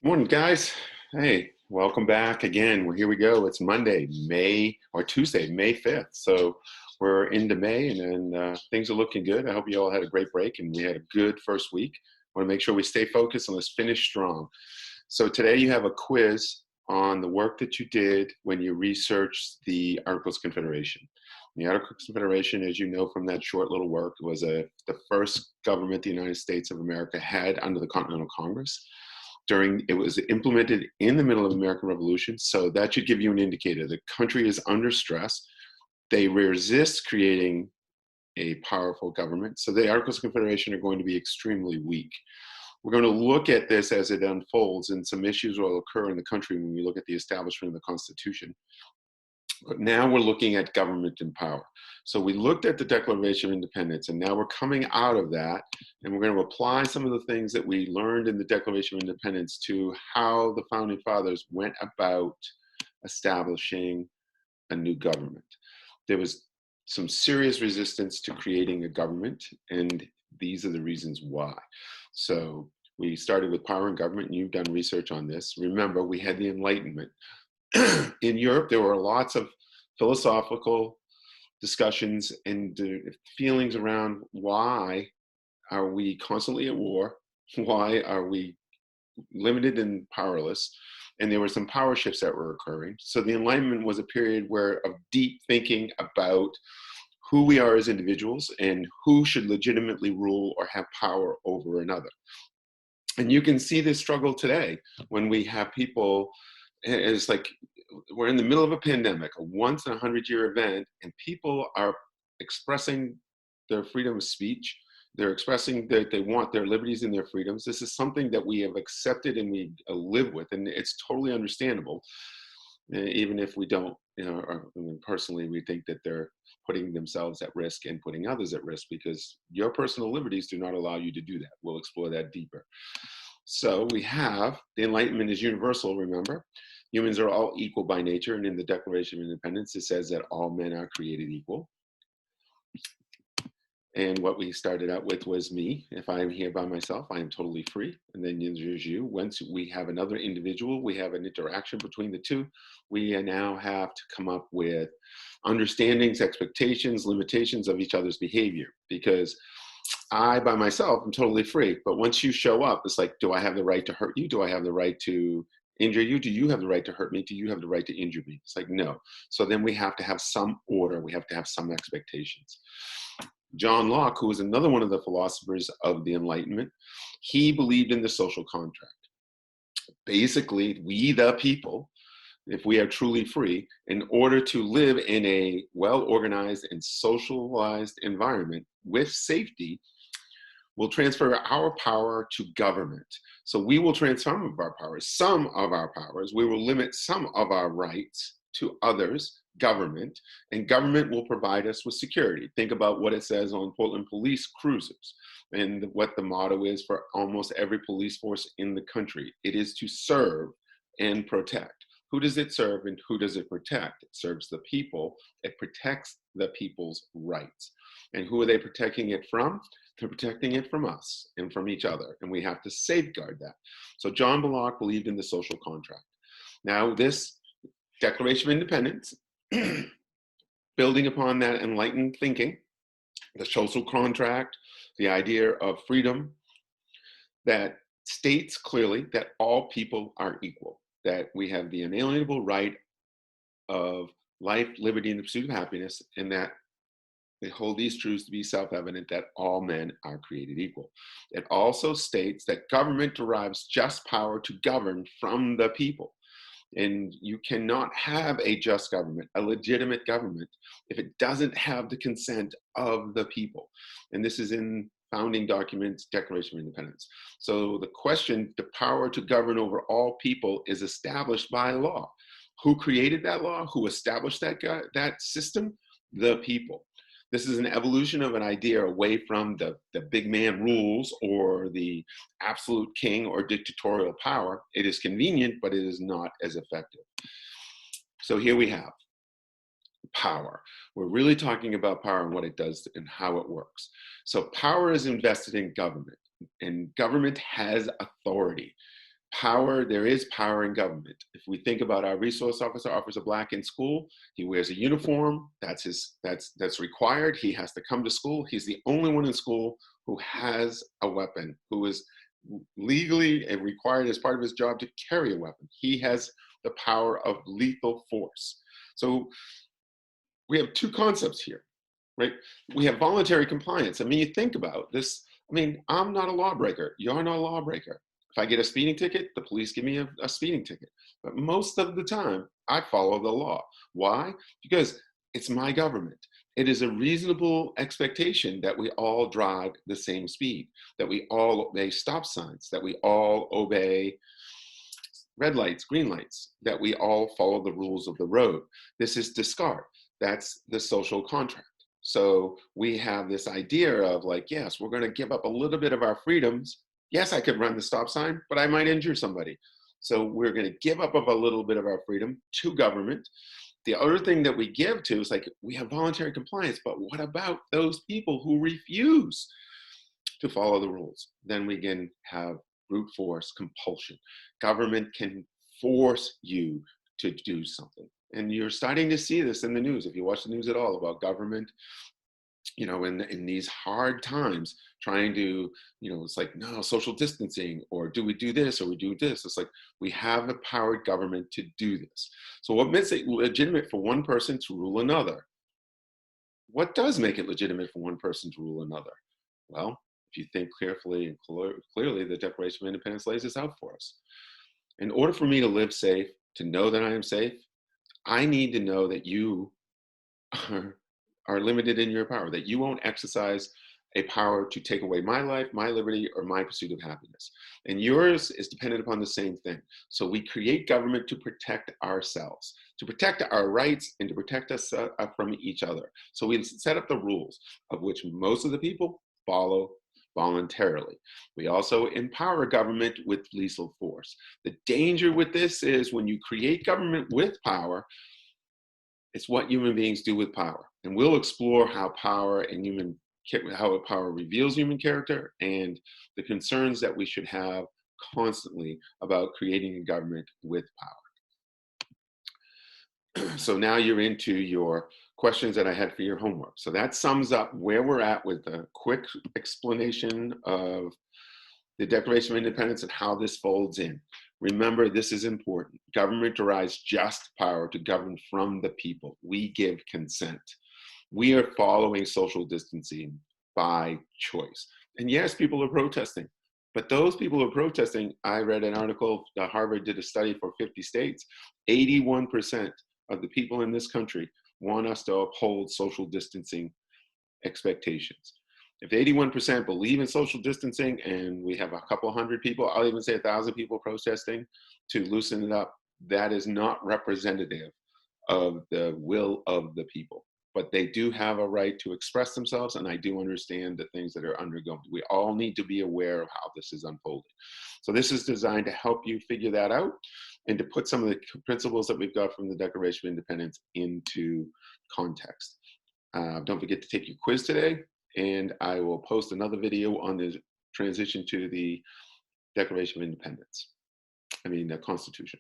Morning, guys. Hey, welcome back again. Here we go. It's Monday, Tuesday, May 5th. So we're into May and things are looking good. I hope you all had a great break and we had a good first week. I want to make sure we stay focused and let's finish strong. So today you have a quiz on the work that you did when you researched the Articles of Confederation. The Articles of Confederation, as you know from that short little work, was the first government the United States of America had under the Continental Congress. It was implemented in the middle of the American Revolution, so that should give you an indicator. The country is under stress. They resist creating a powerful government, so the Articles of Confederation are going to be extremely weak. We're going to look at this as it unfolds, and some issues will occur in the country when we look at the establishment of the Constitution. But now we're looking at government and power. So we looked at the Declaration of Independence, and now we're coming out of that, and we're going to apply some of the things that we learned in the Declaration of Independence to how the Founding Fathers went about establishing a new government. There was some serious resistance to creating a government, and these are the reasons why. So we started with power and government, and you've done research on this. Remember, we had the Enlightenment. In Europe, there were lots of philosophical discussions and feelings around why are we constantly at war? Why are we limited and powerless? And there were some power shifts that were occurring. So the Enlightenment was a period of deep thinking about who we are as individuals and who should legitimately rule or have power over another. And you can see this struggle today when we have people. It's like we're in the middle of a pandemic, a once in 100-year event, and people are expressing their freedom of speech. They're expressing that they want their liberties and their freedoms. This is something that we have accepted and we live with, and it's totally understandable, even if we don't, personally, we think that they're putting themselves at risk and putting others at risk because your personal liberties do not allow you to do that. We'll explore that deeper. So we have the Enlightenment is universal, remember? Humans are all equal by nature, and in the Declaration of Independence, it says that all men are created equal. And what we started out with was me. If I am here by myself, I am totally free. And then there's you. Once we have another individual, we have an interaction between the two. We now have to come up with understandings, expectations, limitations of each other's behavior. Because I, by myself, am totally free. But once you show up, it's like, do I have the right to hurt you? Do I have the right to injure you? Do you have the right to hurt me? Do you have the right to injure me? It's like, no. So then we have to have some order. We have to have some expectations. John Locke, who was another one of the philosophers of the Enlightenment, he believed in the social contract. Basically, we the people, if we are truly free, in order to live in a well-organized and socialized environment with safety, will transfer our power to government. So we will transform some of our powers. We will limit some of our rights to others, government, and government will provide us with security. Think about what it says on Portland police cruisers and what the motto is for almost every police force in the country. It is to serve and protect. Who does it serve and who does it protect? It serves the people. It protects the people's rights. And who are they protecting it from? They're protecting it from us and from each other. And we have to safeguard that. So John Locke believed in the social contract. Now this Declaration of Independence, building upon that enlightened thinking, the social contract, the idea of freedom, that states clearly that all people are equal, that we have the inalienable right of life, liberty, and the pursuit of happiness, and that they hold these truths to be self-evident that all men are created equal. It also states that government derives just power to govern from the people. And you cannot have a just government, a legitimate government, if it doesn't have the consent of the people. And this is in founding documents, Declaration of Independence. So the question, the power to govern over all people is established by law. Who created that law? Who established that system? The people. This is an evolution of an idea away from the big man rules or the absolute king or dictatorial power. It is convenient, but it is not as effective. So here we have power. We're really talking about power and what it does and how it works. So power is invested in government, and government has authority. Power, there is power in government. If we think about our resource officer black in school, he wears a uniform, that's required. He has to come to school. He's the only one in school who has a weapon, who is legally and required as part of his job to carry a weapon. He has the power of lethal force. So we have two concepts here, right? We have voluntary compliance. I mean, you think about this. I mean, I'm not a lawbreaker. You're not a lawbreaker. If I get a speeding ticket, the police give me a speeding ticket. But most of the time, I follow the law. Why? Because it's my government. It is a reasonable expectation that we all drive the same speed, that we all obey stop signs, that we all obey red lights, green lights, that we all follow the rules of the road. This is discard. That's the social contract. So we have this idea of like, yes, we're going to give up a little bit of our freedoms. Yes, I could run the stop sign, but I might injure somebody. So we're going to give up of a little bit of our freedom to government. The other thing that we give to is like, we have voluntary compliance, but what about those people who refuse to follow the rules? Then we can have brute force compulsion. Government can force you to do something. And you're starting to see this in the news. If you watch the news at all about government, in these hard times, trying to, it's like, no, social distancing, or do we do this, or we do this? It's like, we have empowered government to do this. So what makes it legitimate for one person to rule another? What does make it legitimate for one person to rule another? Well, if you think carefully and clearly, the Declaration of Independence lays this out for us. In order for me to live safe, to know that I am safe, I need to know that you are, are limited in your power, that you won't exercise a power to take away my life, my liberty, or my pursuit of happiness. And yours is dependent upon the same thing. So we create government to protect ourselves, to protect our rights, and to protect us from each other. So we set up the rules, of which most of the people follow voluntarily. We also empower government with lethal force. The danger with this is when you create government with power, it's what human beings do with power. And we'll explore how how power reveals human character and the concerns that we should have constantly about creating a government with power. So now you're into your questions that I had for your homework. So that sums up where we're at with a quick explanation of the Declaration of Independence and how this folds in. Remember, this is important. Government derives just power to govern from the people. We give consent. We are following social distancing by choice. And yes, people are protesting. But those people who are protesting, I read an article, Harvard did a study for 50 states, 81% of the people in this country want us to uphold social distancing expectations. If 81% believe in social distancing and we have a couple hundred people, I'll even say 1,000 people protesting to loosen it up, that is not representative of the will of the people. But they do have a right to express themselves, and I do understand the things that are undergoing. We all need to be aware of how this is unfolding. So this is designed to help you figure that out and to put some of the principles that we've got from the Declaration of Independence into context. Don't forget to take your quiz today, and I will post another video on the transition to the Declaration of Independence. The Constitution.